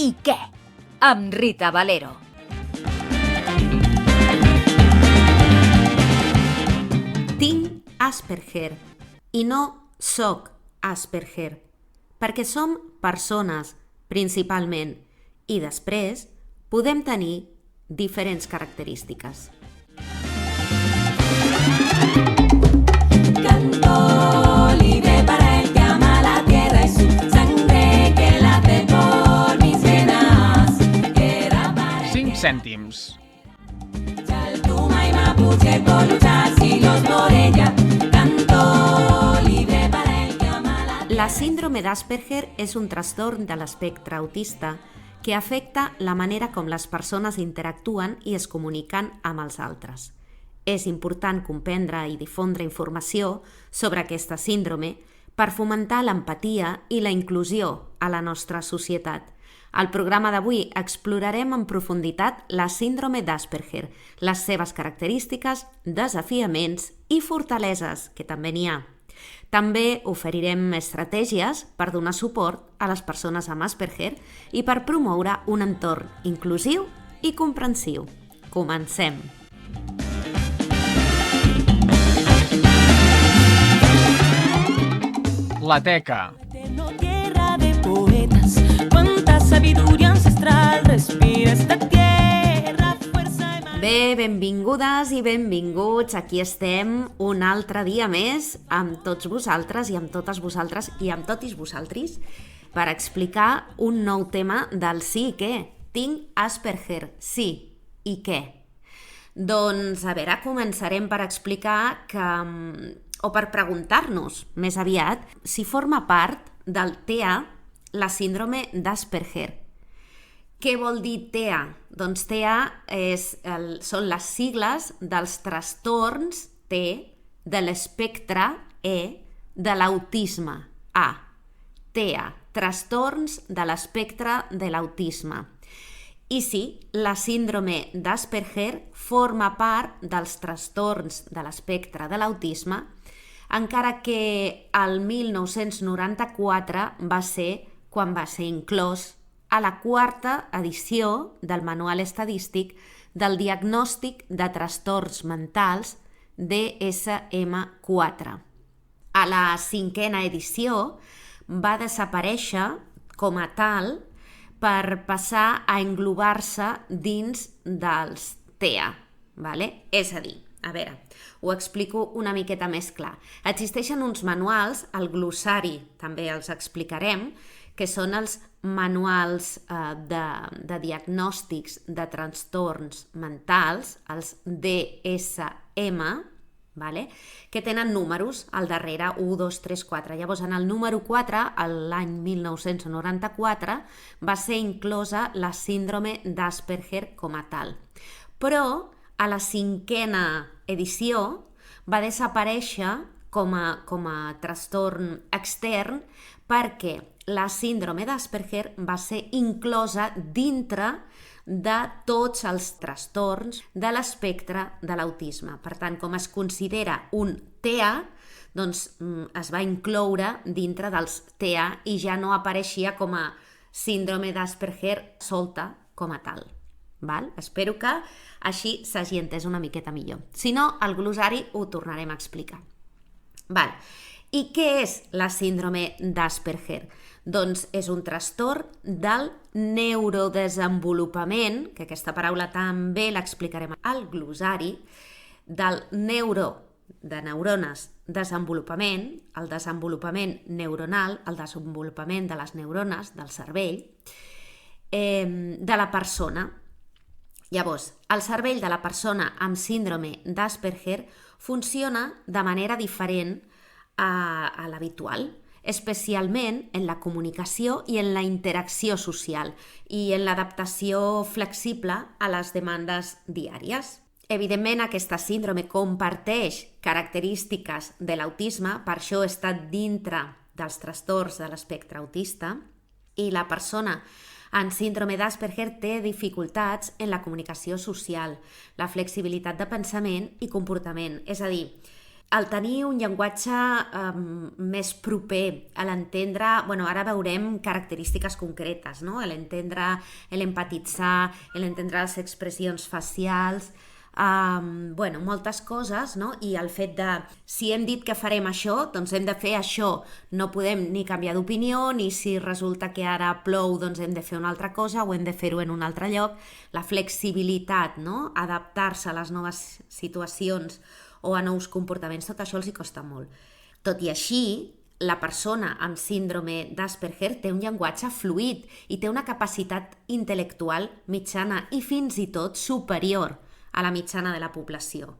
I què? Amb Rita Valero. Tinc Asperger i no soc Asperger, perquè som persones, principalment, i després podem tenir diferents característiques. Canto libre para el que ama la tierra y su sangre que late por mis venas. 5 cèntims. Chaltuma y Mapuche por luchar siglos por ella. Canto libre para el que ama la tierra. La síndrome d'Asperger és un trastorn de l'espectre autista que afecta la manera com les persones interactuen i es comuniquen amb els altres. És important comprendre i difondre informació sobre aquesta síndrome per fomentar l'empatia i la inclusió a la nostra societat. Al programa d'avui explorarem en profunditat la síndrome d'Asperger, les seves característiques, desafiaments i fortaleses, que també n'hi ha. També oferirem estratègies per donar suport a les persones amb Asperger i per promoure un entorn inclusiu i comprensiu. Comencem! La teca. Tierra de poetas, cuánta sabiduría ancestral respira esta tierra, fuerza y Bé, benvingudes i benvinguts. Aquí estem un altre dia més amb tots vosaltres i amb totes vosaltres i amb totis vosaltres per explicar un nou tema del sí i què. Tinc Asperger, sí i què? Doncs, a veure, començarem per explicar o per preguntar-nos, més aviat, si forma part del TEA, la síndrome d'Asperger. Què vol dir TEA? Doncs TEA són les sigles dels trastorns T, de l'espectre E, de l'autisme A. TEA, trastorns de l'espectre de l'autisme. I sí, la síndrome d'Asperger forma part dels trastorns de l'espectre de l'autisme, encara que el 1994 va ser quan va ser inclòs a la 4a edició del Manual Estadístic del Diagnòstic de Trastorns Mentals DSM-4. A la 5a edició va desaparèixer com a tal per passar a englobar-se dins dels TEA. Vale? És a dir, a veure, ho explico una miqueta més clar. Existeixen uns manuals, el glossari també els explicarem, que són els manuals de diagnòstics de trastorns mentals, els DSM, vale? Que tenen números al darrere, 1, 2, 3, 4. Llavors, en el número 4, l'any 1994, va ser inclosa la síndrome d'Asperger com a tal. Però, a la 5a edició, va desaparèixer com a trastorn extern perquè la síndrome d'Asperger va ser inclosa dintre de tots els trastorns de l'espectre de l'autisme. Per tant, com es considera un TEA, doncs es va incloure dintre dels TEA i ja no apareixia com a síndrome d'Asperger solta com a tal. Val? Espero que així s'hagi entès una miqueta millor. Si no, al glossari ho tornarem a explicar. Val. I què és la síndrome d'Asperger? Doncs és un trastorn del neurodesenvolupament, que aquesta paraula també l'explicarem al glossari, del de neurones, desenvolupament, el desenvolupament neuronal, el desenvolupament de les neurones del cervell, de la persona. Llavors, el cervell de la persona amb síndrome d'Asperger funciona de manera diferent a l'habitual, especialment en la comunicació i en la interacció social i en l'adaptació flexible a les demandes diàries. Evidentment, aquesta síndrome comparteix característiques de l'autisme, per això està dintre dels trastorns de l'espectre autista, i la persona amb síndrome d'Asperger té dificultats en la comunicació social, la flexibilitat de pensament i comportament, és a dir, el tenir un llenguatge més proper, a l'entendre... Bueno, ara veurem característiques concretes, no? L'entendre, l'empatitzar, l'entendre les expressions facials... bueno, moltes coses, no? I el fet de, si hem dit que farem això, doncs hem de fer això. No podem ni canviar d'opinió, ni si resulta que ara plou, doncs hem de fer una altra cosa o hem de fer-ho en un altre lloc. La flexibilitat, no? Adaptar-se a les noves situacions o a nous comportaments, tot això els hi costa molt. Tot i així, la persona amb síndrome d'Asperger té un llenguatge fluid i té una capacitat intel·lectual mitjana i fins i tot superior a la mitjana de la població.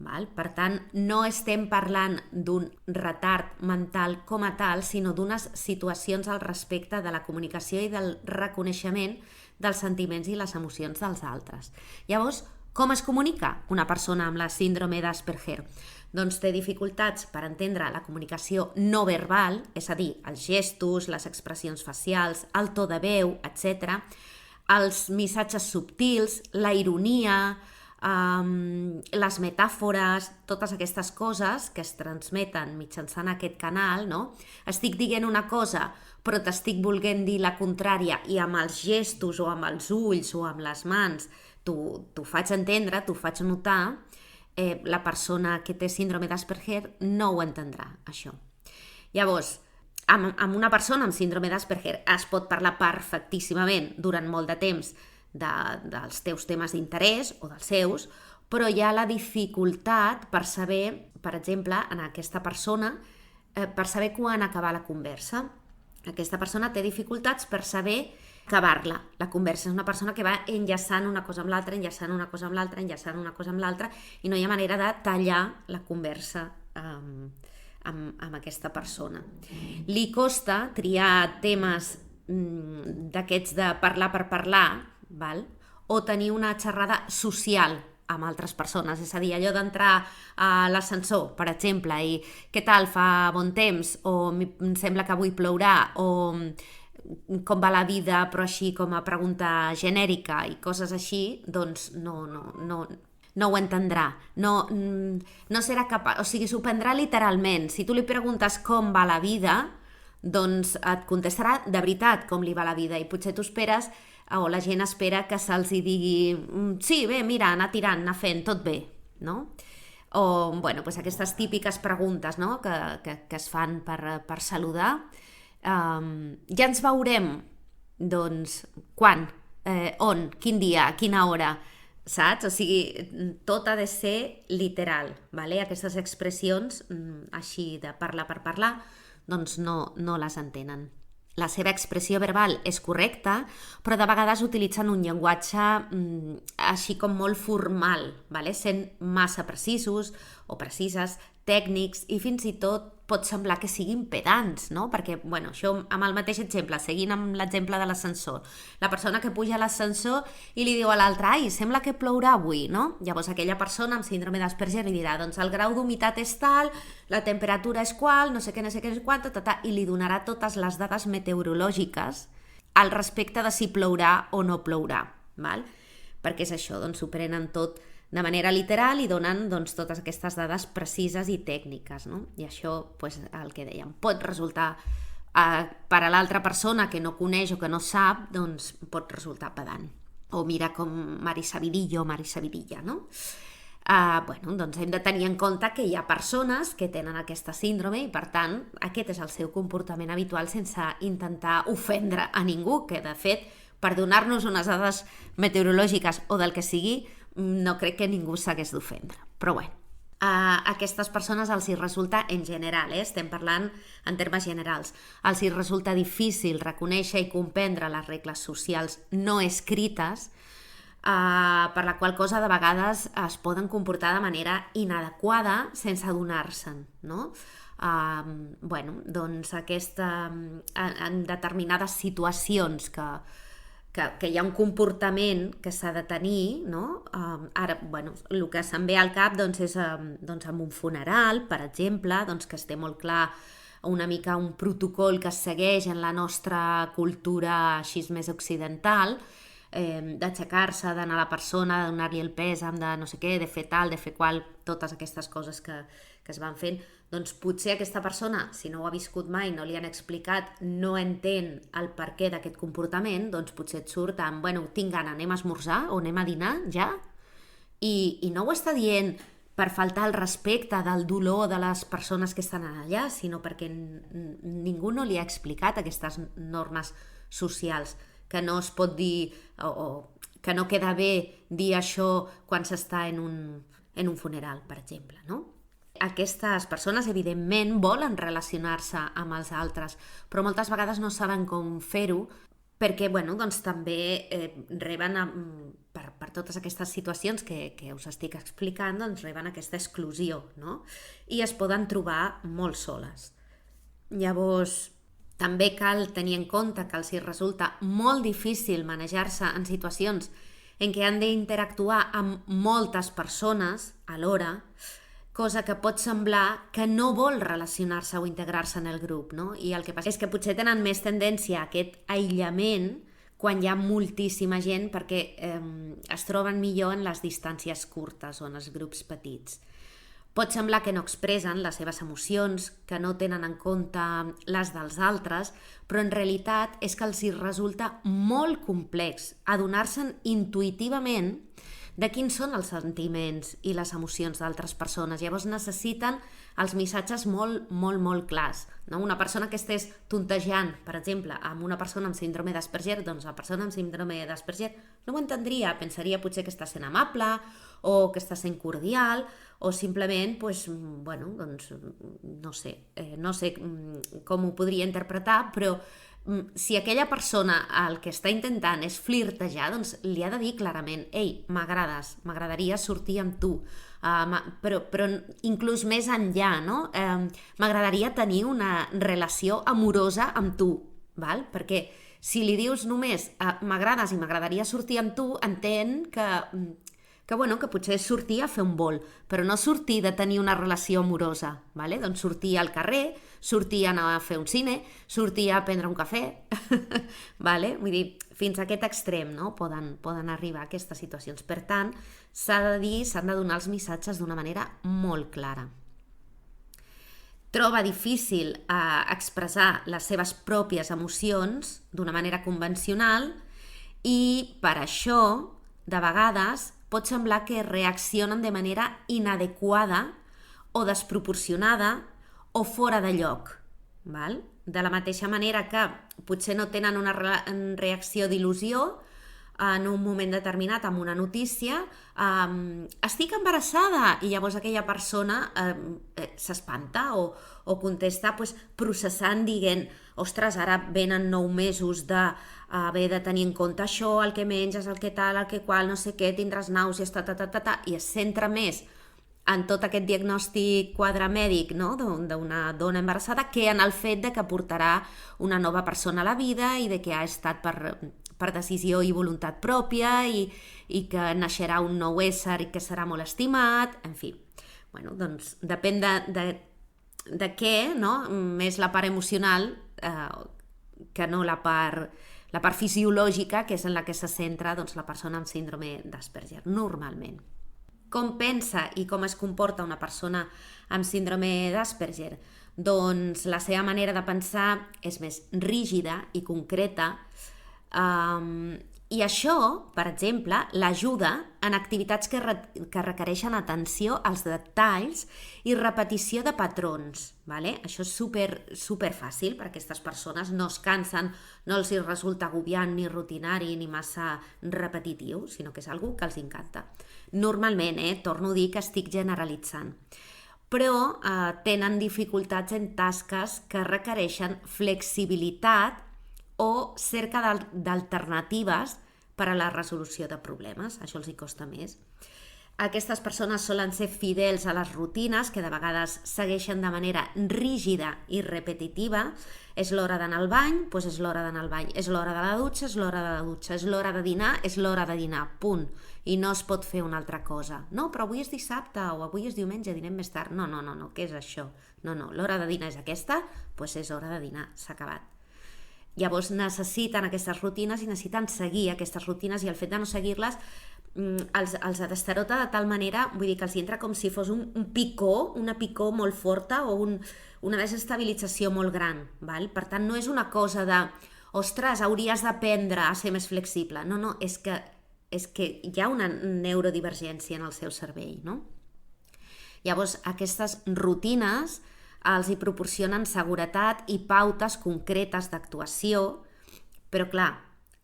Val? Per tant, no estem parlant d'un retard mental com a tal, sinó d'unes situacions al respecte de la comunicació i del reconeixement dels sentiments i les emocions dels altres. Llavors, com es comunica una persona amb la síndrome d'Asperger? Doncs té dificultats per entendre la comunicació no verbal, és a dir, els gestos, les expressions facials, el to de veu, etc., els missatges subtils, la ironia, les metàfores, totes aquestes coses que es transmeten mitjançant aquest canal, no? Estic dient una cosa, però t'estic volent dir la contrària i amb els gestos o amb els ulls o amb les mans t'ho faig entendre, t'ho faig notar, la persona que té síndrome d'Asperger no ho entendrà, això. Llavors, amb una persona amb síndrome d'Asperger es pot parlar perfectíssimament durant molt de temps dels teus temes d'interès o dels seus, però hi ha la dificultat per saber, per exemple, en aquesta persona, per saber quan acabar la conversa. Aquesta persona té dificultats per saber acabar-la. La conversa és una persona que va enllaçant una cosa amb l'altra, enllaçant una cosa amb l'altra, enllaçant una cosa amb l'altra, i no hi ha manera de tallar la conversa amb aquesta persona. Li costa triar temes d'aquests de parlar per parlar, val? O tenir una xerrada social amb altres persones, és a dir, allò d'entrar a l'ascensor, per exemple, i què tal, fa bon temps, o em sembla que avui plourà, o com va la vida, però així com a pregunta genèrica i coses així, doncs no ho entendrà, no serà capaç, o sigui, s'ho prendrà literalment. Si tu li preguntes com va la vida, doncs et contestarà de veritat com li va la vida, i potser tu esperes, o la gent espera que se'ls digui sí, bé, mira, anar tirant, anar fent, tot bé, no? O, bueno, doncs aquestes típiques preguntes, no?, que es fan per saludar. Ja ens veurem, doncs, quan, on, quin dia, a quina hora, saps? O sigui, tot ha de ser literal, vale? Aquestes expressions així de parlar per parlar, doncs no les entenen. La seva expressió verbal és correcta, però de vegades utilitzen un llenguatge així com molt formal, vale? Sent massa precisos o precises, tècnics, i fins i tot pot semblar que siguin pedants, no? Perquè, bueno, això amb el mateix exemple, seguint amb l'exemple de l'ascensor, la persona que puja a l'ascensor i li diu a l'altre, ai, sembla que plourà avui, no? Llavors aquella persona amb síndrome d'Asperger li dirà, doncs el grau d'humitat és tal, la temperatura és qual, no sé què, no sé quant, i li donarà totes les dades meteorològiques al respecte de si plourà o no plourà, val? Perquè és això, doncs s'ho prenen tot de manera literal i donen, doncs, totes aquestes dades precises i tècniques, no? I això, doncs, el que dèiem, pot resultar, per a l'altra persona que no coneix o que no sap, doncs pot resultar pedant. O mira com Marisabidillo o Marisabidilla, no? Bueno, doncs hem de tenir en compte que hi ha persones que tenen aquesta síndrome i, per tant, aquest és el seu comportament habitual sense intentar ofendre a ningú, que, de fet, per donar-nos unes dades meteorològiques o del que sigui, no crec que ningú s'hagués d'ofendre. Però bé, a aquestes persones els hi resulta, en general, estem parlant en termes generals, els hi resulta difícil reconèixer i comprendre les regles socials no escrites, per la qual cosa de vegades es poden comportar de manera inadequada sense adonar-se'n, no? Bueno, doncs en determinades situacions que hi ha un comportament que s'ha de tenir, no? Ara, bueno, el que se'm ve al cap doncs, és amb un funeral, per exemple, doncs, que es té molt clar una mica un protocol que es segueix en la nostra cultura així més occidental, d'aixecar-se, d'anar a la persona, de donar-li el pes, de no sé què, de fer tal, de fer qual, totes aquestes coses que es van fent, doncs potser aquesta persona, si no ho ha viscut mai, no li han explicat, no entén el perquè d'aquest comportament, doncs potser et surt amb, bueno, tinc gana, anem a esmorzar o anem a dinar, ja? I no ho està dient per faltar el respecte del dolor de les persones que estan allà, sinó perquè ningú no li ha explicat aquestes normes socials, que no es pot dir, o que no queda bé dir això quan s'està en un funeral, per exemple, no? Aquestes persones, evidentment, volen relacionar-se amb els altres, però moltes vegades no saben com fer-ho perquè, bueno, doncs també reben, per totes aquestes situacions que us estic explicant, doncs reben aquesta exclusió, no? I es poden trobar molt soles. Llavors, també cal tenir en compte que els hi resulta molt difícil manejar-se en situacions en què han d'interactuar amb moltes persones alhora, cosa que pot semblar que no vol relacionar-se o integrar-se en el grup, no? I el que passa és que potser tenen més tendència a aquest aïllament quan hi ha moltíssima gent perquè es troben millor en les distàncies curtes o en els grups petits. Pot semblar que no expressen les seves emocions, que no tenen en compte les dels altres, però en realitat és que els hi resulta molt complex adonar-se'n intuïtivament de quins són els sentiments i les emocions d'altres persones. Llavors necessiten els missatges molt, molt, molt clars, no? Una persona que estés tontejant, per exemple, amb una persona amb síndrome d'Asperger, doncs la persona amb síndrome d'Asperger no ho entendria, pensaria potser que està sent amable o que està sent cordial o simplement, doncs, bueno, doncs, no sé com ho podria interpretar, però si aquella persona el que està intentant és flirtejar, doncs li ha de dir clarament: ei, m'agrades, m'agradaria sortir amb tu, però inclús més enllà, no? M'agradaria tenir una relació amorosa amb tu, val? Perquè si li dius només m'agrades i m'agradaria sortir amb tu, entén que potser és sortir a fer un vol, però no sortir de tenir una relació amorosa, vale? Doncs sortir al carrer, sortir a anar a fer un cine, sortir a prendre un cafè, vale? Vull dir, fins a aquest extrem, no? Poden arribar a aquestes situacions. Per tant, s'han de donar els missatges d'una manera molt clara. Troba difícil expressar les seves pròpies emocions d'una manera convencional i per això, de vegades, pot semblar que reaccionen de manera inadequada o desproporcionada o fora de lloc. Val? De la mateixa manera que potser no tenen una reacció d'il·lusió en un moment determinat amb una notícia, estic embarassada, i llavors aquella persona s'espanta o contesta processant, dient: ostres, ara venen 9 mesos d'haver de tenir en compte això, el que menges, el que tal, el que qual, no sé què, tindràs nàusees, i es centra més en tot aquest diagnòstic quadre mèdic, no? D'una dona embarassada, que en el fet de que portarà una nova persona a la vida i de que ha estat per decisió i voluntat pròpia i que naixerà un nou ésser i que serà molt estimat, en fi. Bueno, doncs depèn de què, no? Més la part emocional que no la part fisiològica, que és en la que se centra la persona amb síndrome d'Asperger, normalment. Com pensa i com es comporta una persona amb síndrome d'Asperger? Doncs la seva manera de pensar és més rígida i concreta, i això, per exemple, l'ajuda en activitats que requereixen atenció als detalls i repetició de patrons. Vale? Això és super fàcil per a aquestes persones, no es cansen, no els resulta agobiant ni rutinari ni massa repetitiu, sinó que és algo que els encanta. Normalment, torno a dir que estic generalitzant, però tenen dificultats en tasques que requereixen flexibilitat o cerca d'alternatives per a la resolució de problemes. Això els hi costa més. Aquestes persones solen ser fidels a les rutines, que de vegades segueixen de manera rígida i repetitiva. És l'hora d'anar al bany, doncs és l'hora d'anar al bany. És l'hora de la dutxa, és l'hora de la dutxa. És l'hora de dinar, és l'hora de dinar, punt. I no es pot fer una altra cosa. No, però avui és dissabte o avui és diumenge, dinem més tard. No, què és això? No, l'hora de dinar és aquesta, doncs és hora de dinar, s'ha acabat. Llavors necessiten aquestes rutines i necessiten seguir aquestes rutines, i el fet de no seguir-les els destarota de tal manera, vull dir que els entra com si fos un picó, una picor molt forta o una desestabilització molt gran, val? Per tant, no és una cosa de ostres, hauries d'aprendre a ser més flexible. No, és que hi ha una neurodivergència en el seu cervell, no? Llavors, aquestes rutines els hi proporcionen seguretat i pautes concretes d'actuació, però clar,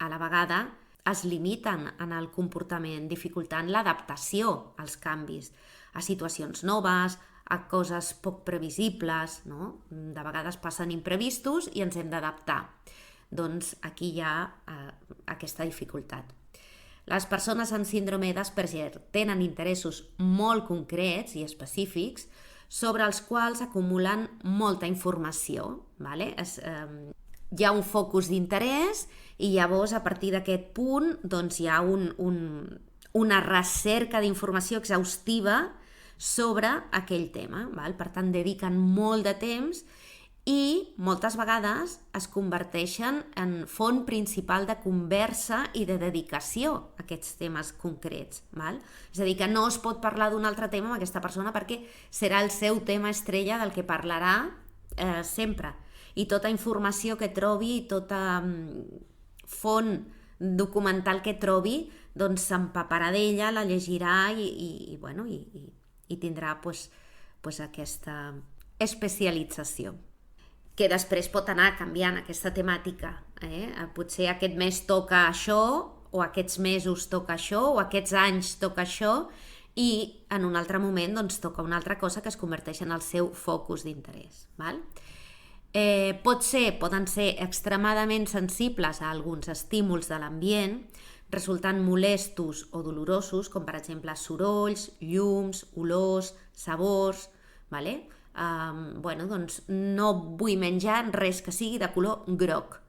a la vegada es limiten en el comportament, dificultant l'adaptació als canvis, a situacions noves, a coses poc previsibles, no? De vegades passen imprevistos i ens hem d'adaptar. Doncs aquí hi ha aquesta dificultat. Les persones amb síndrome d'Asperger tenen interessos molt concrets i específics sobre els quals acumulen molta informació. Vale? Hi ha un focus d'interès i llavors a partir d'aquest punt doncs, hi ha una recerca d'informació exhaustiva sobre aquell tema. Val? Per tant, dediquen molt de temps i moltes vegades es converteixen en font principal de conversa i de dedicació a aquests temes concrets. Val? És a dir, que no es pot parlar d'un altre tema amb aquesta persona perquè serà el seu tema estrella del que parlarà sempre. I tota informació que trobi, tota font documental que trobi, doncs s'empaparà d'ella, la llegirà i tindrà aquesta especialització, que després pot anar canviant aquesta temàtica. Potser aquest mes toca això, o aquests mesos toca això, o aquests anys toca això, i en un altre moment doncs, toca una altra cosa que es converteix en el seu focus d'interès. Val? Poden ser extremadament sensibles a alguns estímuls de l'ambient, resultant molestos o dolorosos, com per exemple sorolls, llums, olors, sabors, vale? Doncs no vull menjar res que sigui de color groc,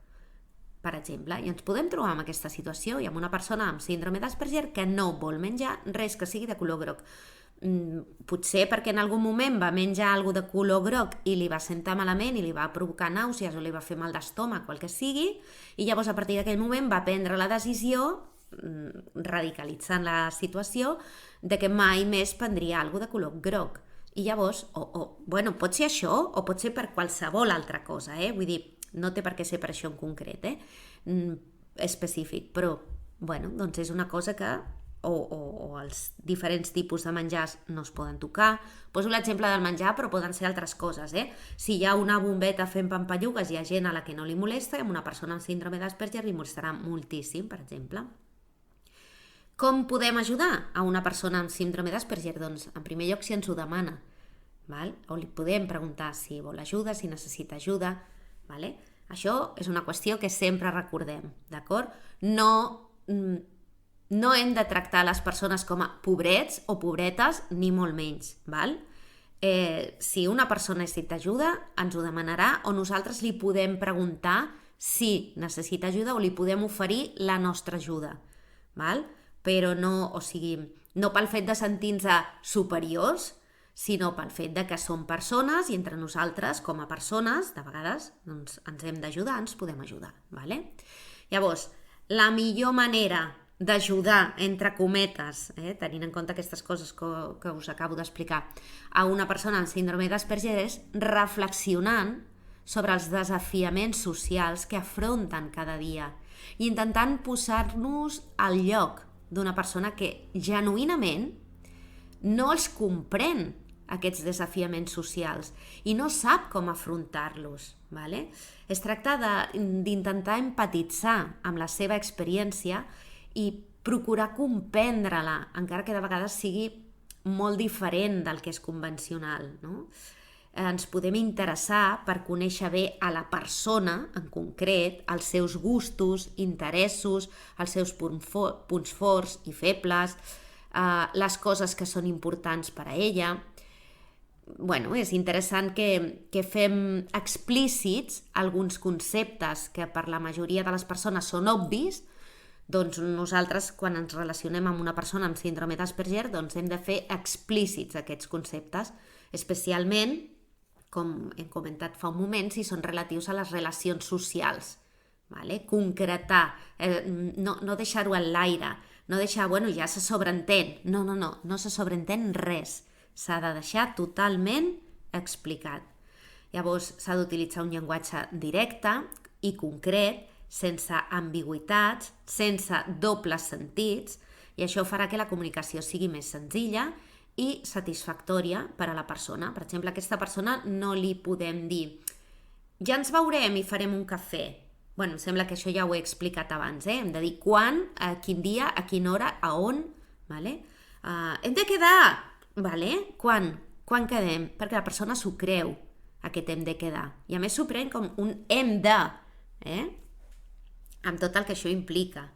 per exemple, i ens podem trobar en aquesta situació. Hi ha una persona amb síndrome d'Asperger que no vol menjar res que sigui de color groc. Potser perquè en algun moment va menjar alguna de color groc i li va sentar malament i li va provocar nàusees o li va fer mal d'estómac o el que sigui, i llavors a partir d'aquell moment va prendre la decisió, radicalitzant la situació, de que mai més prendria alguna de color groc. I llavors, pot ser això o pot ser per qualsevol altra cosa, vull dir, no té per què ser per això en concret, específic, però doncs és una cosa que o els diferents tipus de menjars no es poden tocar. Poso l'exemple del menjar, però poden ser altres coses. Si hi ha una bombeta fent pampallugues, hi ha gent a la que no li molesta, i amb una persona amb síndrome d'Asperger li molestarà moltíssim, per exemple. Com podem ajudar a una persona amb síndrome d'Asperger? Doncs, en primer lloc, si ens ho demana. Val? O li podem preguntar si vol ajuda, si necessita ajuda. Vale? Això és una qüestió que sempre recordem, d'acord? No hem de tractar les persones com a pobrets o pobretes, ni molt menys. Val? Si una persona necessita ajuda, ens ho demanarà, o nosaltres li podem preguntar si necessita ajuda o li podem oferir la nostra ajuda. Val? Però no pel fet de sentir-nos superiors, sinó pel fet de que som persones i entre nosaltres, com a persones, de vegades doncs, ens hem d'ajudar, ens podem ajudar. Vale? Llavors, la millor manera d'ajudar, entre cometes, tenint en compte aquestes coses que us acabo d'explicar, a una persona amb síndrome d'Asperger és reflexionant sobre els desafiaments socials que afronten cada dia i intentant posar-nos al lloc d'una persona que genuïnament no els comprèn, aquests desafiaments socials, i no sap com afrontar-los. Vale? Es tracta d'intentar empatitzar amb la seva experiència i procurar comprendre-la, encara que de vegades sigui molt diferent del que és convencional. No? Ens podem interessar per conèixer bé a la persona en concret, els seus gustos, interessos, els seus punts forts i febles, les coses que són importants per a ella. És interessant que fem explícits alguns conceptes que per la majoria de les persones són obvis. Doncs nosaltres, quan ens relacionem amb una persona amb síndrome d'Asperger, doncs hem de fer explícits aquests conceptes, especialment, com hem comentat fa un moment, si són relatius a les relacions socials. vale? Concretar, no deixar-ho en l'aire, no deixar, bueno, ja se sobreentén. No se sobreentén res. S'ha de deixar totalment explicat. Llavors, s'ha d'utilitzar un llenguatge directe i concret, sense ambigüitats, sense dobles sentits, i això farà que la comunicació sigui més senzilla i satisfactòria per a la persona. Per exemple, a aquesta persona no li podem dir ja ens veurem i farem un cafè. Bueno, em sembla que això ja ho he explicat abans, Hem de dir quan, a quin dia, a quina hora, a on, vale? Hem de quedar, vale? Quan quedem? Perquè la persona s'ho creu, aquest hem de quedar. I a més s'ho pren com un hem de, amb tot el que això implica.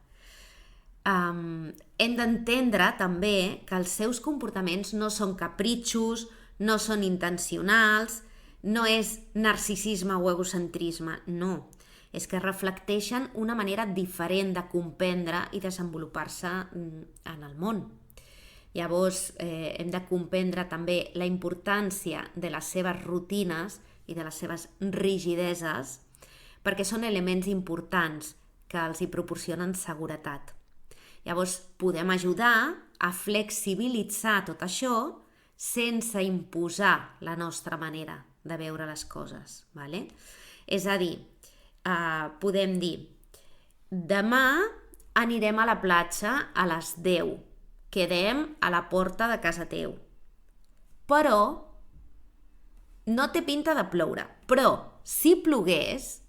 Hem d'entendre també que els seus comportaments no són capritxos, no són intencionals, no és narcisisme o egocentrisme, no. És que reflecteixen una manera diferent de comprendre i desenvolupar-se en el món. Llavors, hem de comprendre també la importància de les seves rutines i de les seves rigideses, perquè són elements importants que els hi proporcionen seguretat. Llavors, podem ajudar a flexibilitzar tot això sense imposar la nostra manera de veure les coses. Vale? És a dir, podem dir demà anirem a la platja a les 10, quedem a la porta de casa teu. Però no té pinta de ploure, però si plogués,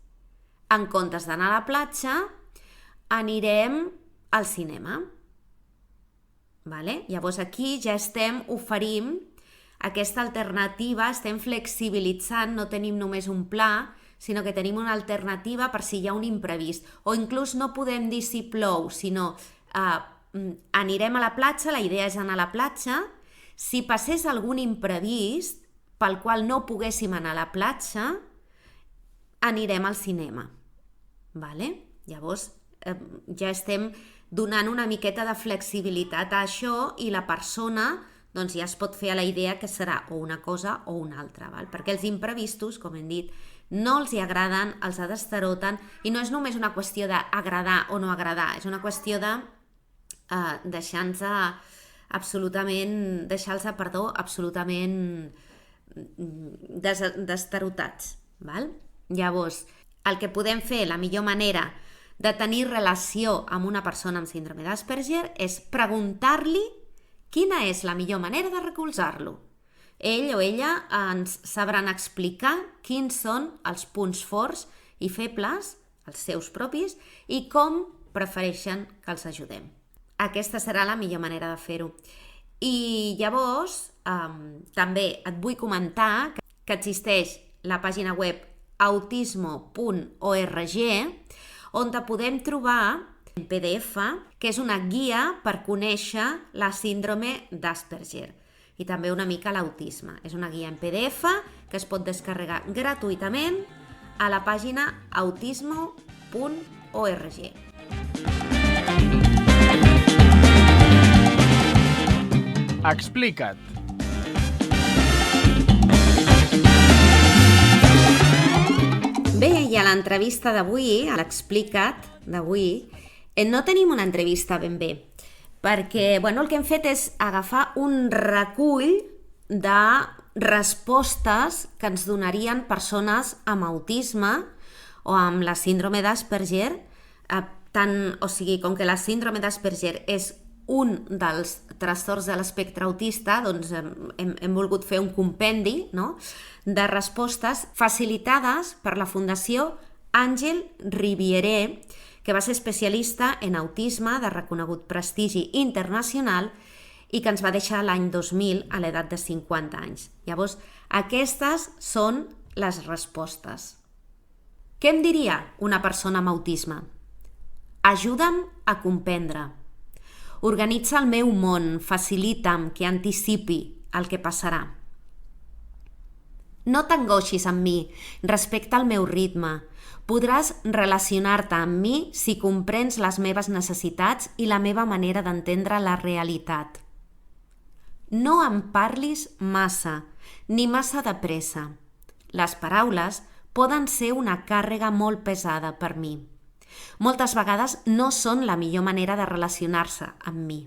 en comptes d'anar a la platja, anirem al cinema. Vale? Llavors aquí ja oferim aquesta alternativa, estem flexibilitzant, no tenim només un pla, sinó que tenim una alternativa per si hi ha un imprevist. O inclús no podem dir si plou, sinó anirem a la platja, la idea és anar a la platja. Si passés algun imprevist pel qual no poguéssim anar a la platja, anirem al cinema. Vale? Llavors ja estem donant una miqueta de flexibilitat a això i la persona doncs ja es pot fer a la idea que serà o una cosa o una altra, val? Perquè els imprevistos, com hem dit, no els hi agraden, els desestaroten, i no és només una qüestió d'agradar o no agradar, és una qüestió de deixar-los absolutament destarotats. Val? Llavors, el que podem fer, la millor manera de tenir relació amb una persona amb síndrome d'Asperger és preguntar-li quina és la millor manera de recolzar-lo. Ell o ella ens sabran explicar quins són els punts forts i febles, els seus propis, i com prefereixen que els ajudem. Aquesta serà la millor manera de fer-ho. I llavors, també et vull comentar que existeix la pàgina web autismo.org, on te podem trobar en PDF, que és una guia per conèixer la síndrome d'Asperger i també una mica l'autisme. És una guia en PDF que es pot descarregar gratuïtament a la pàgina autismo.org. Explica't. Bé, i a l'entrevista d'avui, a l'Explica't d'avui, no tenim una entrevista ben bé, perquè el que hem fet és agafar un recull de respostes que ens donarien persones amb autisme o amb la síndrome d'Asperger, com que la síndrome d'Asperger és un dels trastorns de l'espectre autista, doncs hem volgut fer un compendi, no?, de respostes facilitades per la Fundació Àngel Ribieré, que va ser especialista en autisme de reconegut prestigi internacional i que ens va deixar l'any 2000 a l'edat de 50 anys. Llavors, aquestes són les respostes. Què em diria una persona amb autisme? Ajuda'm a comprendre. Organitza el meu món, facilita'm que anticipi el que passarà. No t'angoixis amb mi, respecta el meu ritme. Podràs relacionar-te amb mi si comprens les meves necessitats i la meva manera d'entendre la realitat. No em parlis massa, ni massa de pressa. Les paraules poden ser una càrrega molt pesada per mi. Moltes vegades no són la millor manera de relacionar-se amb mi.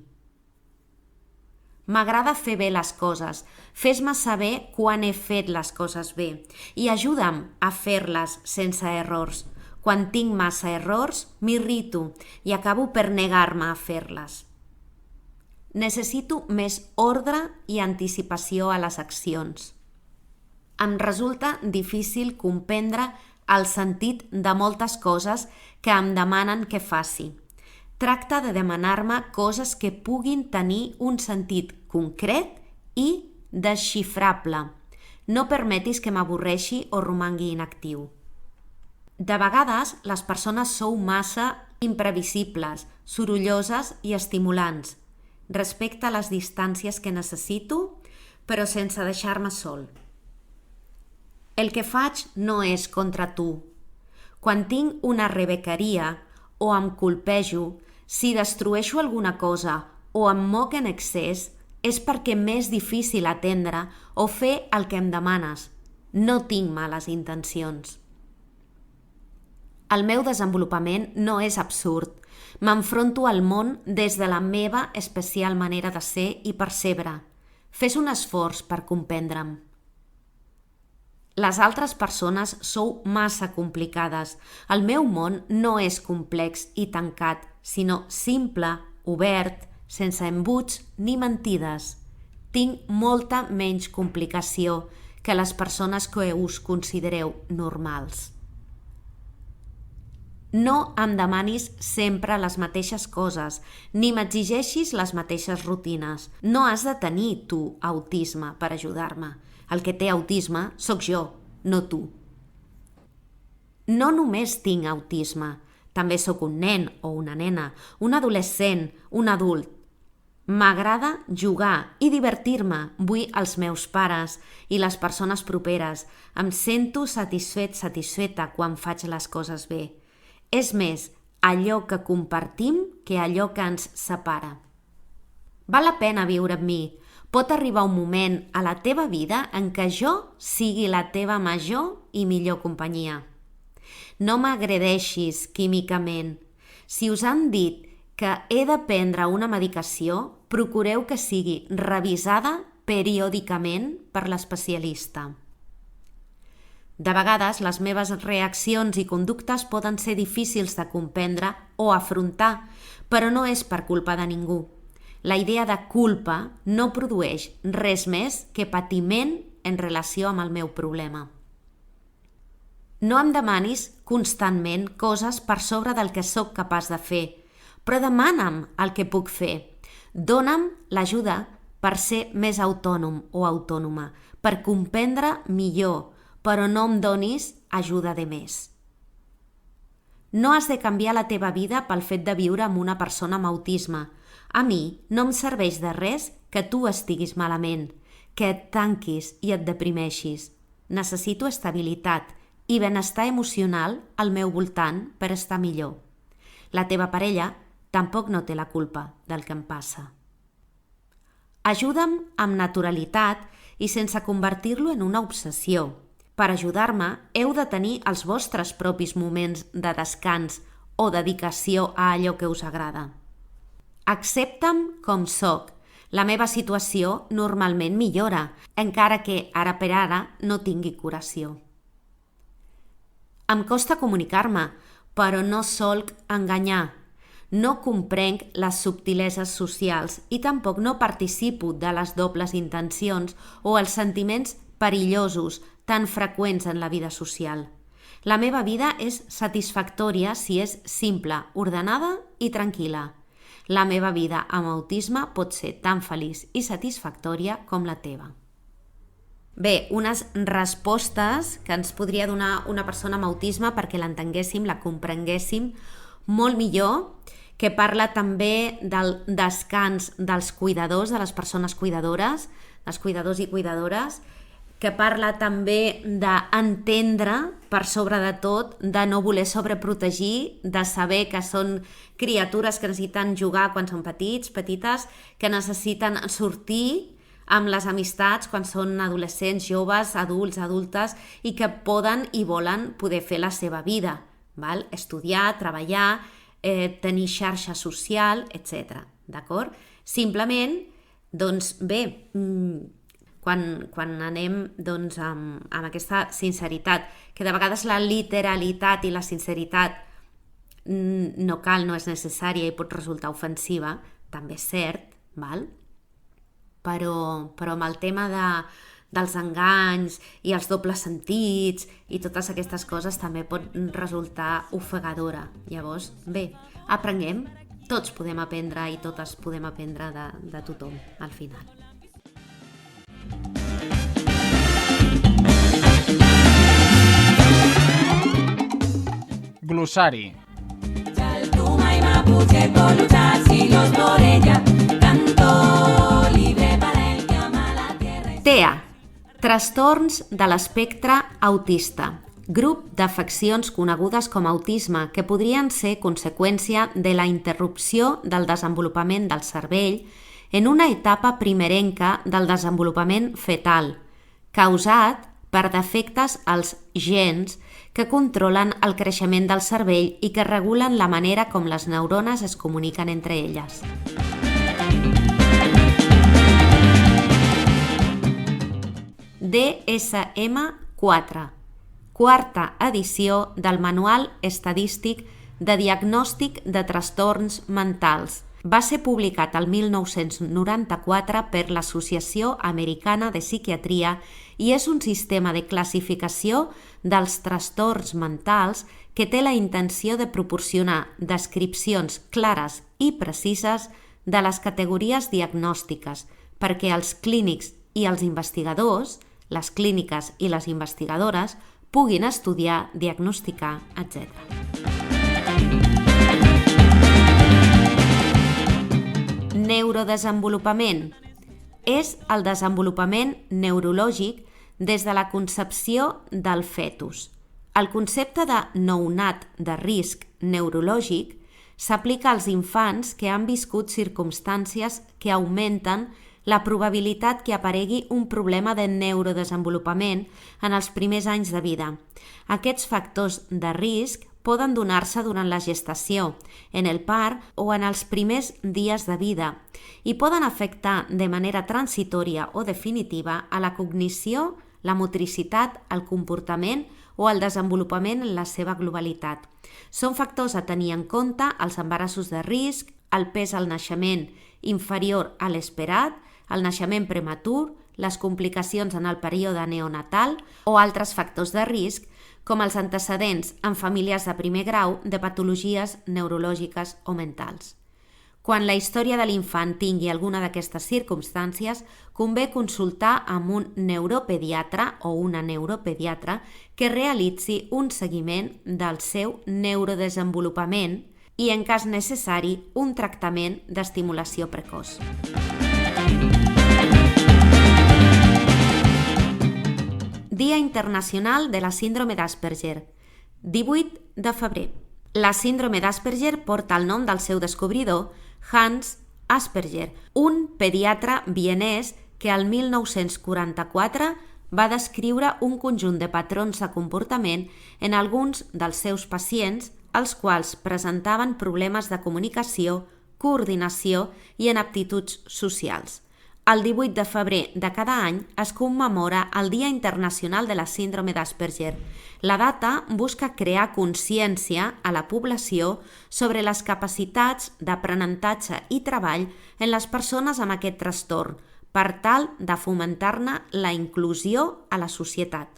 M'agrada fer bé les coses. Fes-me saber quan he fet les coses bé i ajuda'm a fer-les sense errors. Quan tinc massa errors, m'irrito i acabo per negar-me a fer-les. Necessito més ordre i anticipació a les accions. Em resulta difícil comprendre el sentit de moltes coses que em demanen que faci. Tracta de demanar-me coses que puguin tenir un sentit concret i desxifrable. No permetis que m'avorreixi o romangui inactiu. De vegades, les persones sou massa imprevisibles, sorolloses i estimulants. Respecta les distàncies que necessito, però sense deixar-me sol. El que faig no és contra tu. Quan tinc una rebequeria o em colpejo, si destrueixo alguna cosa o em moc en excés, és perquè m'és difícil atendre o fer el que em demanes. No tinc males intencions. El meu desenvolupament no és absurd. M'enfronto al món des de la meva especial manera de ser i percebre. Fes un esforç per comprendre'm. Les altres persones sou massa complicades. El meu món no és complex i tancat, sinó simple, obert, sense embuts ni mentides. Tinc molta menys complicació que les persones que us considereu normals. No em demanis sempre les mateixes coses, ni m'exigeixis les mateixes rutines. No has de tenir tu autisme per ajudar-me. El que té autisme sóc jo, no tu. No només tinc autisme, també sóc un nen o una nena, un adolescent, un adult. M'agrada jugar i divertir-me, vull els meus pares i les persones properes. Em sento satisfeta quan faig les coses bé. És més allò que compartim que allò que ens separa. Val la pena viure amb mi. Pot arribar un moment a la teva vida en què jo sigui la teva major i millor companyia. No m'agredeixis químicament. Si us han dit que he de prendre una medicació, procureu que sigui revisada periòdicament per l'especialista. De vegades, les meves reaccions i conductes poden ser difícils de comprendre o afrontar, però no és per culpa de ningú. La idea de culpa no produeix res més que patiment en relació amb el meu problema. No em demanis constantment coses per sobre del que sóc capaç de fer, però demana'm el que puc fer. Dóna'm l'ajuda per ser més autònom o autònoma, per comprendre millor, però no em donis ajuda de més. No has de canviar la teva vida pel fet de viure amb una persona amb autisme. A mi no em serveix de res que tu estiguis malament, que et tanquis i et deprimeixis. Necessito estabilitat i benestar emocional al meu voltant per estar millor. La teva parella tampoc no té la culpa del que em passa. Ajuda'm amb naturalitat i sense convertir-lo en una obsessió. Per ajudar-me, heu de tenir els vostres propis moments de descans o dedicació a allò que us agrada. Accepta'm com sóc. La meva situació normalment millora, encara que ara per ara no tingui curació. Em costa comunicar-me, però no solc enganyar. No comprenc les subtileses socials i tampoc no participo de les dobles intencions o els sentiments perillosos tan freqüents en la vida social. La meva vida és satisfactòria si és simple, ordenada i tranquil·la. La meva vida amb autisme pot ser tan feliç i satisfactòria com la teva. Bé, unes respostes que ens podria donar una persona amb autisme perquè l'entenguéssim, la comprenguéssim molt millor, que parla també del descans dels cuidadors, de les persones cuidadores, dels cuidadors i cuidadores, que parla també d'entendre, per sobre de tot, de no voler sobreprotegir, de saber que són criatures que necessiten jugar quan són petits, petites, que necessiten sortir amb les amistats quan són adolescents, joves, adults, adultes, i que poden i volen poder fer la seva vida. val? Estudiar, treballar, tenir xarxa social, etc. D'acord? Simplement, doncs bé, quan anem doncs, amb aquesta sinceritat, que de vegades la literalitat i la sinceritat no és necessària i pot resultar ofensiva, també és cert, val? Però amb el tema dels enganys i els dobles sentits i totes aquestes coses també pot resultar ofegadora. Llavors, bé, aprenguem, tots podem aprendre i totes podem aprendre de tothom al final. Glossari. Chaltuma y mapuche por luchar siglos por ella, canto libre para el que ama la tierra. TEA, trastorns de l'espectre autista, grup d'afeccions conegudes com a autisme que podrien ser conseqüència de la interrupció del desenvolupament del cervell en una etapa primerenca del desenvolupament fetal, causat per defectes als gens que controlen el creixement del cervell i que regulen la manera com les neurones es comuniquen entre elles. DSM-4, quarta edició del Manual Estadístic de Diagnòstic de Trastorns Mentals. Va ser publicat el 1994 per l'Associació Americana de Psiquiatria i és un sistema de classificació dels trastorns mentals que té la intenció de proporcionar descripcions clares i precises de les categories diagnòstiques perquè els clínics i els investigadors, les clíniques i les investigadores, puguin estudiar, diagnosticar, etc. Neurodesenvolupament és el desenvolupament neurològic des de la concepció del fetus. El concepte de nounat de risc neurològic s'aplica als infants que han viscut circumstàncies que augmenten la probabilitat que aparegui un problema de neurodesenvolupament en els primers anys de vida. Aquests factors de risc poden donar-se durant la gestació, en el part o en els primers dies de vida i poden afectar de manera transitòria o definitiva a la cognició, la motricitat, el comportament o el desenvolupament en la seva globalitat. Són factors a tenir en compte els embarassos de risc, el pes al naixement inferior a l'esperat, el naixement prematur, les complicacions en el període neonatal o altres factors de risc com els antecedents en famílies de primer grau de patologies neurològiques o mentals. Quan la història de l'infant tingui alguna d'aquestes circumstàncies, convé consultar amb un neuropediatre o una neuropediatra que realitzi un seguiment del seu neurodesenvolupament i, en cas necessari, un tractament d'estimulació precoç. Dia Internacional de la Síndrome d'Asperger, 18 de febrer. La síndrome d'Asperger porta el nom del seu descobridor, Hans Asperger, un pediatre vienès que el 1944 va descriure un conjunt de patrons de comportament en alguns dels seus pacients, els quals presentaven problemes de comunicació, coordinació i en aptituds socials. El 18 de febrer de cada any es commemora el Dia Internacional de la Síndrome d'Asperger. La data busca crear consciència a la població sobre les capacitats d'aprenentatge i treball en les persones amb aquest trastorn, per tal de fomentar-ne la inclusió a la societat.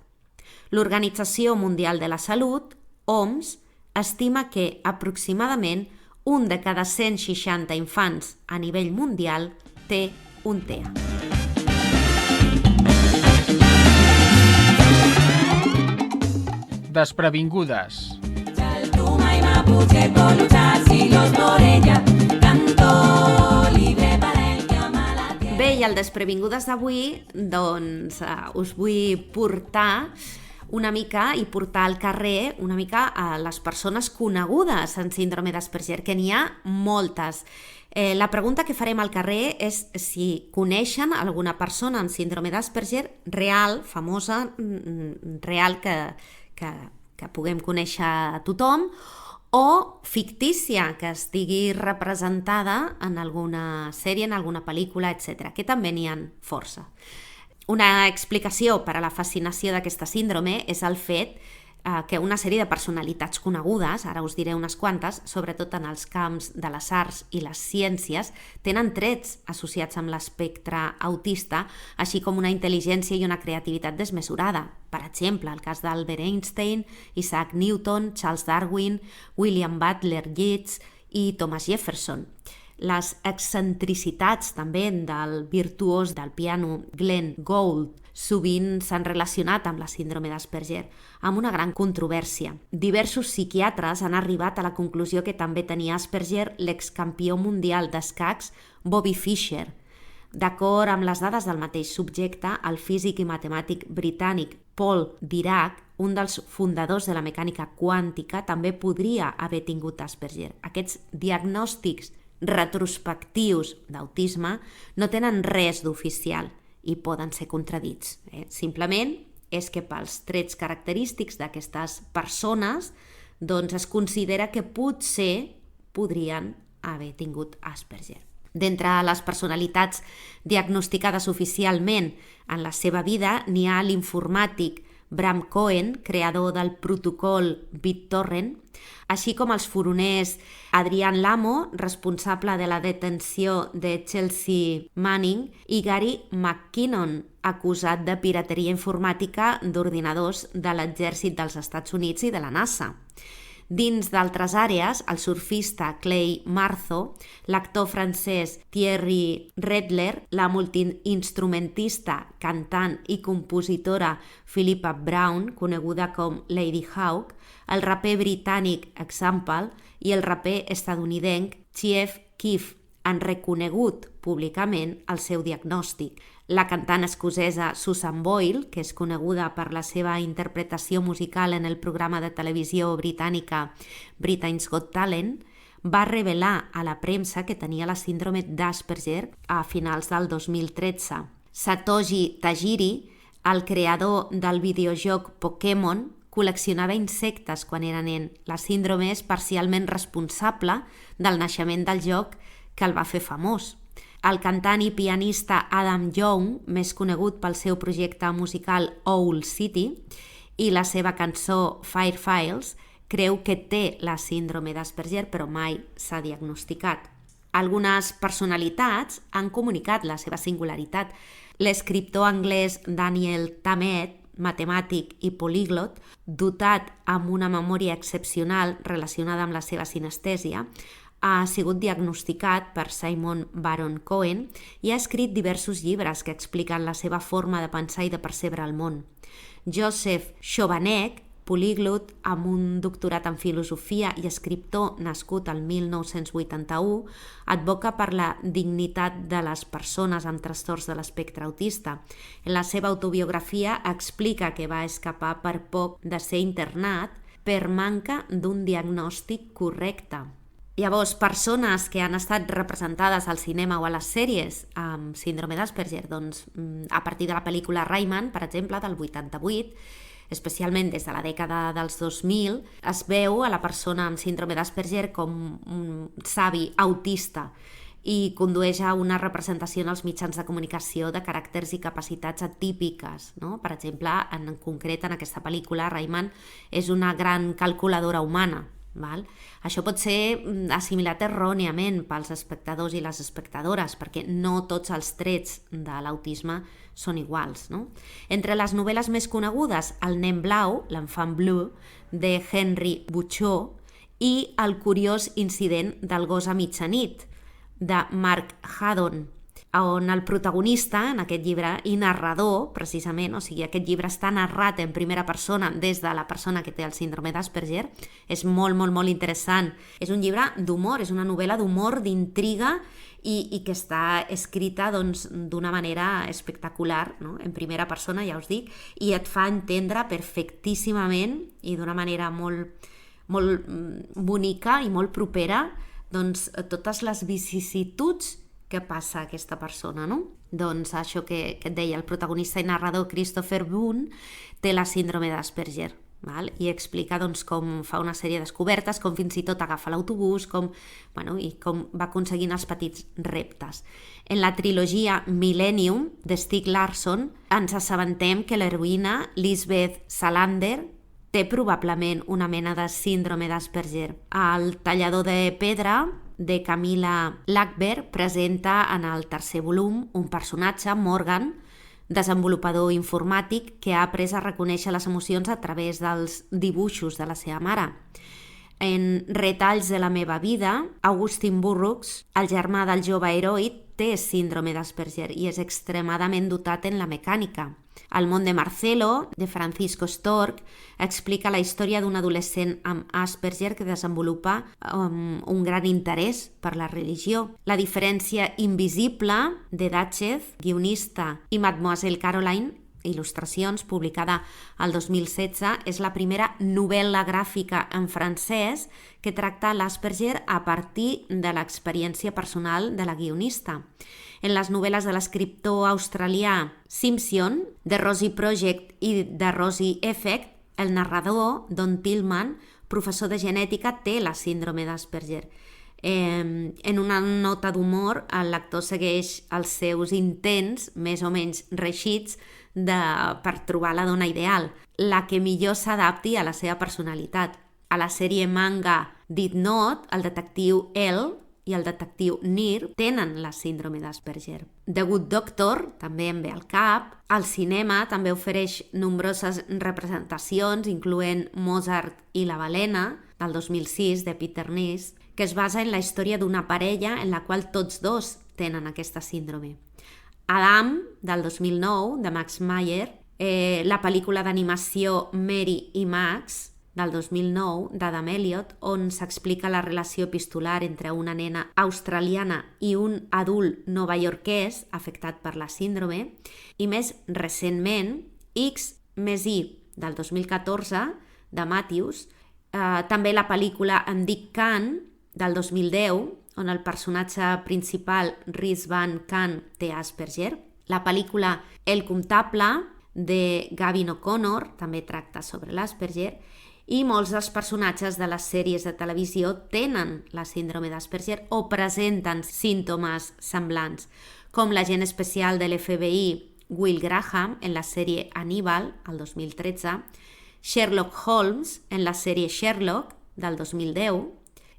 L'Organització Mundial de la Salut, OMS, estima que aproximadament un de cada 160 infants a nivell mundial té un TEA. Desprevingudes. Chaltuma y mapuche por luchar siglos por ella, canto libre para el que ama la tierra. Bé, i al Desprevingudes d'avui, doncs, us vull portar una mica i portar al carrer una mica a les persones conegudes en síndrome d'Asperger, que n'hi ha moltes. La pregunta que farem al carrer és si coneixen alguna persona amb síndrome d'Asperger real, famosa, real, que que puguem conèixer a tothom, o fictícia, que estigui representada en alguna sèrie, en alguna pel·lícula, etc., que també n'hi ha força. Una explicació per a la fascinació d'aquesta síndrome és el fet que una sèrie de personalitats conegudes, ara us diré unes quantes, sobretot en els camps de les arts i les ciències, tenen trets associats amb l'espectre autista, així com una intel·ligència i una creativitat desmesurada. Per exemple, el cas d'Albert Einstein, Isaac Newton, Charles Darwin, William Butler Yeats i Thomas Jefferson. Les excentricitats també del virtuós del piano Glenn Gould sovint s'han relacionat amb la síndrome d'Asperger, amb una gran controvèrsia. Diversos psiquiatres han arribat a la conclusió que també tenia Asperger l'excampió mundial d'escacs Bobby Fischer. D'acord amb les dades del mateix subjecte, el físic i matemàtic britànic Paul Dirac, un dels fundadors de la mecànica quàntica, també podria haver tingut Asperger. Aquests diagnòstics retrospectius d'autisme no tenen res d'oficial i poden ser contradits. Simplement és que pels trets característics d'aquestes persones doncs es considera que potser podrien haver tingut Asperger. D'entre les personalitats diagnosticades oficialment en la seva vida n'hi ha l'informàtic Bram Cohen, creador del protocol BitTorrent, així com els furoners Adrian Lamo, responsable de la detenció de Chelsea Manning, i Gary McKinnon, acusat de pirateria informàtica d'ordinadors de l'exèrcit dels Estats Units i de la NASA. Dins d'altres àrees, el surfista Clay Marzo, l'actor francès Thierry Redler, la multiinstrumentista, cantant i compositora Philippa Brown, coneguda com Lady Hawk, el raper britànic Example i el raper estatunidenc Chief Keef han reconegut públicament el seu diagnòstic. La cantant escocesa Susan Boyle, que és coneguda per la seva interpretació musical en el programa de televisió britànica Britain's Got Talent, va revelar a la premsa que tenia la síndrome d'Asperger a finals del 2013. Satoshi Tajiri, el creador del videojoc Pokémon, col·leccionava insectes quan era nen. La síndrome és parcialment responsable del naixement del joc que el va fer famós. El cantant i pianista Adam Young, més conegut pel seu projecte musical Owl City i la seva cançó Fire Files, creu que té la síndrome d'Asperger, però mai s'ha diagnosticat. Algunes personalitats han comunicat la seva singularitat. L'escriptor anglès Daniel Tammet, matemàtic i políglot, dotat amb una memòria excepcional relacionada amb la seva sinestèsia, ha sigut diagnosticat per Simon Baron Cohen i ha escrit diversos llibres que expliquen la seva forma de pensar i de percebre el món. Joseph Chovanec, políglot amb un doctorat en filosofia i escriptor nascut el 1981, advoca per la dignitat de les persones amb trastorns de l'espectre autista. En la seva autobiografia explica que va escapar per poc de ser internat per manca d'un diagnòstic correcte. Llavors, persones que han estat representades al cinema o a les sèries amb síndrome d'Asperger, doncs, a partir de la pel·lícula Rayman, per exemple, del 88, especialment des de la dècada dels 2000, es veu a la persona amb síndrome d'Asperger com un savi autista i condueix a una representació en els mitjans de comunicació de caràcters i capacitats atípiques, no? Per exemple, en concret, en aquesta pel·lícula, Rayman és una gran calculadora humana. Val? Això pot ser assimilat erròniament pels espectadors i les espectadores, perquè no tots els trets de l'autisme són iguals. No? Entre les novel·les més conegudes, El nen blau, l'enfant bleu, de Henry Butchot, i El curiós incident del gos a mitjanit, de Mark Haddon, on el protagonista, en aquest llibre, i narrador, precisament, o sigui, aquest llibre està narrat en primera persona des de la persona que té el síndrome d'Asperger, és molt, molt, molt interessant. És un llibre d'humor, és una novel·la d'humor, d'intriga, i que està escrita d'una manera espectacular, no? En primera persona, ja us dic, i et fa entendre perfectíssimament i d'una manera molt, molt bonica i molt propera totes les vicissituds que passa a aquesta persona, no? Doncs això que et deia, el protagonista i narrador Christopher Boone té la síndrome d'Asperger. val? I explica doncs, com fa una sèrie de descobertes, com fins i tot agafa l'autobús, i com va aconseguint els petits reptes. En la trilogia Millennium, de Stieg Larsson, ens assabentem que l'heroïna Lisbeth Salander té probablement una mena de síndrome d'Asperger. El tallador de pedra, de Camilla Lackberg, presenta en el tercer volum un personatge, Morgan, desenvolupador informàtic que ha après a reconèixer les emocions a través dels dibuixos de la seva mare. En Retalls de la meva vida, Augustin Burroughs, el germà del jove heroi, té síndrome d'Asperger i és extremadament dotat en la mecànica. El món de Marcelo, de Francisco Storch, explica la història d'un adolescent amb Asperger que desenvolupa un gran interès per la religió. La diferència invisible, de Datchev, guionista, i Mademoiselle Caroline, il·lustracions, publicada el 2016, és la primera novel·la gràfica en francès que tracta l'Asperger a partir de l'experiència personal de la guionista. En les novel·les de l'escriptor australià Simpson, The Rosie Project i The Rosie Effect, el narrador, Don Tillman, professor de genètica, té la síndrome d'Asperger. En una nota d'humor, el lector segueix els seus intents, més o menys reeixits, per trobar la dona ideal, la que millor s'adapti a la seva personalitat. A la sèrie manga Did Not, el detectiu Elle i el detectiu Nir tenen la síndrome d'Asperger. The Good Doctor també em ve al cap. El cinema també ofereix nombroses representacions, incloent Mozart i la balena, del 2006, de Peter Niss, que es basa en la història d'una parella en la qual tots dos tenen aquesta síndrome. Adam, del 2009, de Max Meyer, la pel·lícula d'animació Mary i Max, del 2009, d'Adam Elliot, on s'explica la relació epistolar entre una nena australiana i un adult novaiorquès afectat per la síndrome, i més recentment, X més Y, del 2014, de Matthews, també la pel·lícula Em dic Khan, del 2010, on el personatge principal, Rhys Van Khan, té Asperger. La pel·lícula El comptable, de Gavin O'Connor, també tracta sobre l'Asperger, i molts dels personatges de les sèries de televisió tenen la síndrome d'Asperger o presenten símptomes semblants, com l'agent especial de l'FBI Will Graham en la sèrie Hannibal, el 2013, Sherlock Holmes en la sèrie Sherlock, del 2010,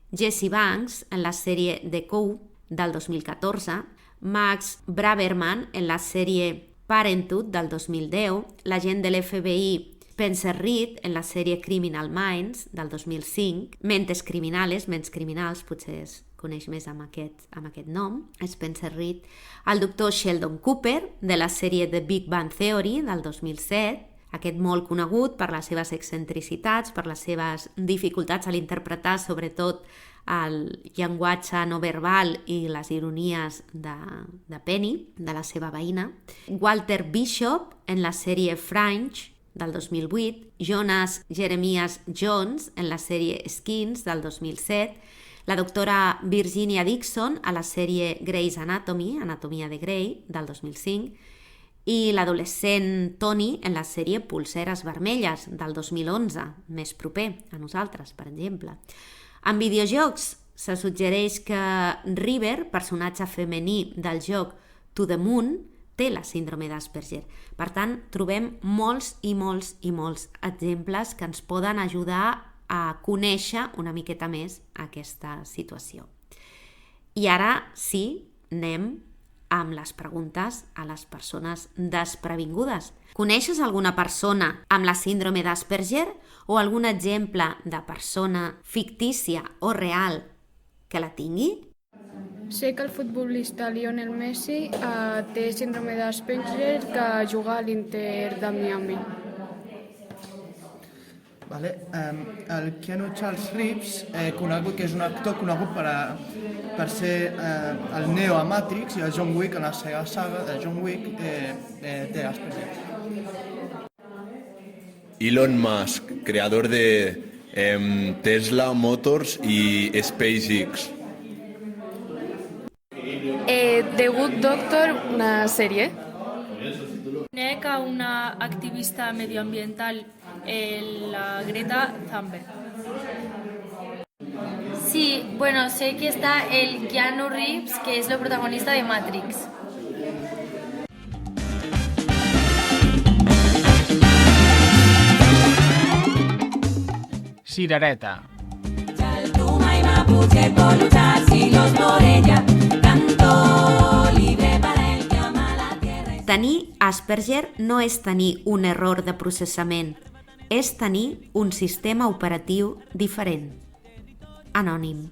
Jesse Banks en la sèrie The Coup, del 2014, Max Braverman en la sèrie Parenthood, del 2010, l'agent de l'FBI Spencer Reid en la sèrie Criminal Minds, del 2005, Mentes Criminales, Ments Criminals, potser es coneix més amb aquest nom, Spencer Reid, el doctor Sheldon Cooper de la sèrie The Big Bang Theory, del 2007, aquest molt conegut per les seves excentricitats, per les seves dificultats a l'interpretar, sobretot el llenguatge no verbal i les ironies de Penny, de la seva veïna. Walter Bishop en la sèrie Fringe, del 2008, Jonas Jeremias Jones en la sèrie Skins, del 2007, la doctora Virginia Dixon a la sèrie Grey's Anatomy, Anatomia de Grey, del 2005, i l'adolescent Tony en la sèrie Pulseres Vermelles, del 2011, més proper a nosaltres, per exemple. En videojocs se suggereix que River, personatge femení del joc To the Moon, té la síndrome d'Asperger. Per tant, trobem molts i molts i molts exemples que ens poden ajudar a conèixer una miqueta més aquesta situació. I ara sí, anem amb les preguntes a les persones desprevingudes. Coneixes alguna persona amb la síndrome d'Asperger o algun exemple de persona fictícia o real que la tingui? Sé que el futbolista Lionel Messi té síndrome d'Asperger que juga a l'Inter de Miami. Vale. El Keanu Charles Reeves, que és un actor conegut per ser el Neo a Matrix i el John Wick en la saga de John Wick, té Asperger. Elon Musk, creador de Tesla Motors y SpaceX. The Good Doctor, una sèrie. Conec a una activista medioambiental la Greta Thunberg. Sí, bueno, sé que está el Keanu Reeves, que es el protagonista de Matrix. Cirereta. Chaltuma y mapuche por luchar siglos por ella. Canto libre para el que ama la tierra. Tenir Asperger no és tenir un error de processament, és tenir un sistema operatiu diferent. Anònim.